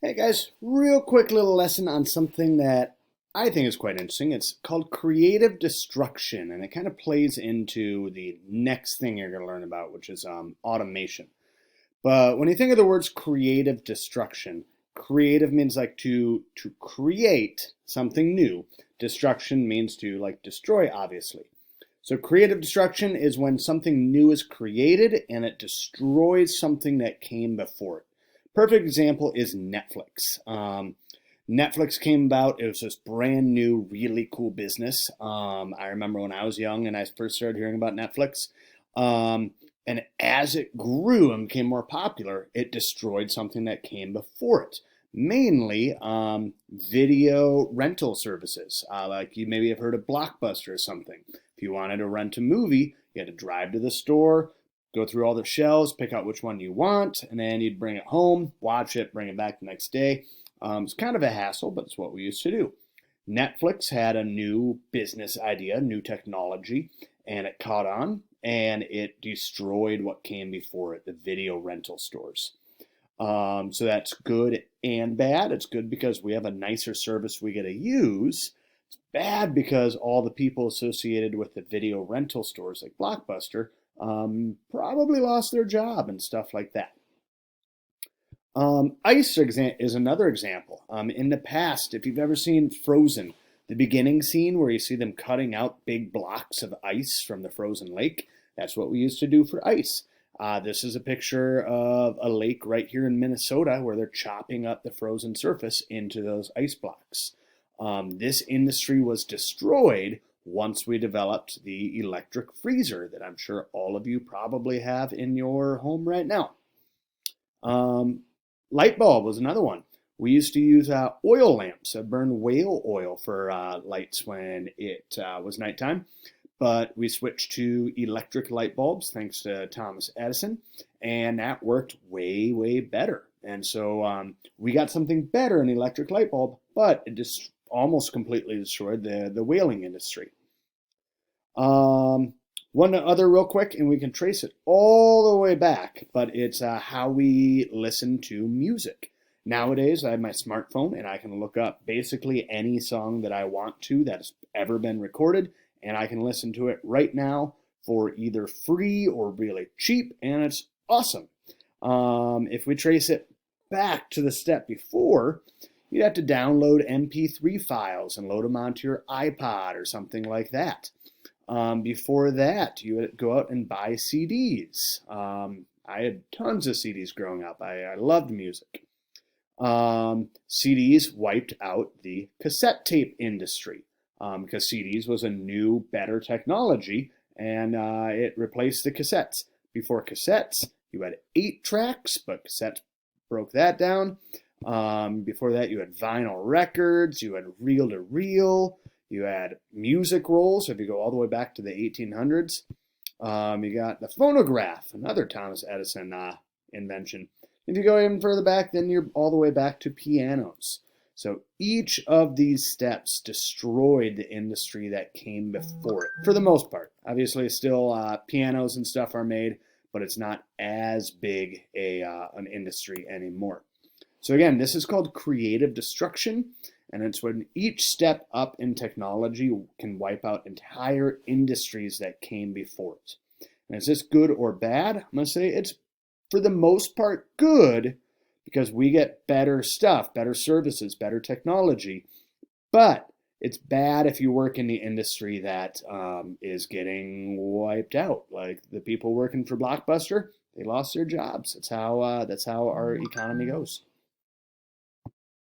Hey guys, real quick little lesson on something that I think is quite interesting. It's called creative destruction, and it kind of plays into the next thing you're going to learn about, which is automation. But when you think of the words creative destruction, creative means like to create something new. Destruction means to like destroy, obviously. So creative destruction is when something new is created and it destroys something that came before it. Perfect example is Netflix. Netflix came about. It was this brand new, really cool business. I remember when I was young and I first started hearing about Netflix. And as it grew and became more popular, it destroyed something that came before it. Mainly video rental services. Like you maybe have heard of Blockbuster or something. If you wanted to rent a movie, you had to drive to the store, go through all the shelves, pick out which one you want, and then you'd bring it home, watch it, bring it back the next day. It's kind of a hassle, but it's what we used to do. Netflix had a new business idea, new technology, and it caught on and it destroyed what came before it, the video rental stores. So that's good and bad. It's good because we have a nicer service we get to use. It's bad because all the people associated with the video rental stores like Blockbuster probably lost their job and stuff like that. Ice is another example. In the past, if you've ever seen Frozen, the beginning scene where you see them cutting out big blocks of ice from the frozen lake, that's what we used to do for ice. This is a picture of a lake right here in Minnesota where they're chopping up the frozen surface into those ice blocks. This industry was destroyed once we developed the electric freezer that I'm sure all of you probably have in your home right now. Light bulb was another one. We used to use oil lamps that burn whale oil for lights when it was nighttime. But we switched to electric light bulbs thanks to Thomas Edison, and that worked way, way better. And so we got something better, an electric light bulb, but it just almost completely destroyed the whaling industry. One other real quick, and we can trace it all the way back, but it's how we listen to music. Nowadays, I have my smartphone, and I can look up basically any song that I want to that has ever been recorded, and I can listen to it right now for either free or really cheap, and it's awesome. If we trace it back to the step before, you'd have to download MP3 files and load them onto your iPod or something like that. Before that, you would go out and buy CDs. I had tons of CDs growing up. I loved music. CDs wiped out the cassette tape industry because CDs was a new, better technology, and it replaced the cassettes. Before cassettes, you had 8 tracks, but cassettes broke that down. Before that, you had vinyl records, you had reel to reel. You had music rolls, if you go all the way back to the 1800s. You got the phonograph, another Thomas Edison invention. If you go even further back, then you're all the way back to pianos. So each of these steps destroyed the industry that came before it, for the most part. Obviously, still pianos and stuff are made, but it's not as big an industry anymore. So again, this is called creative destruction. And it's when each step up in technology can wipe out entire industries that came before it. And is this good or bad? I'm going to say it's, for the most part, good because we get better stuff, better services, better technology. But it's bad if you work in the industry that is getting wiped out. Like the people working for Blockbuster, they lost their jobs. That's how our economy goes.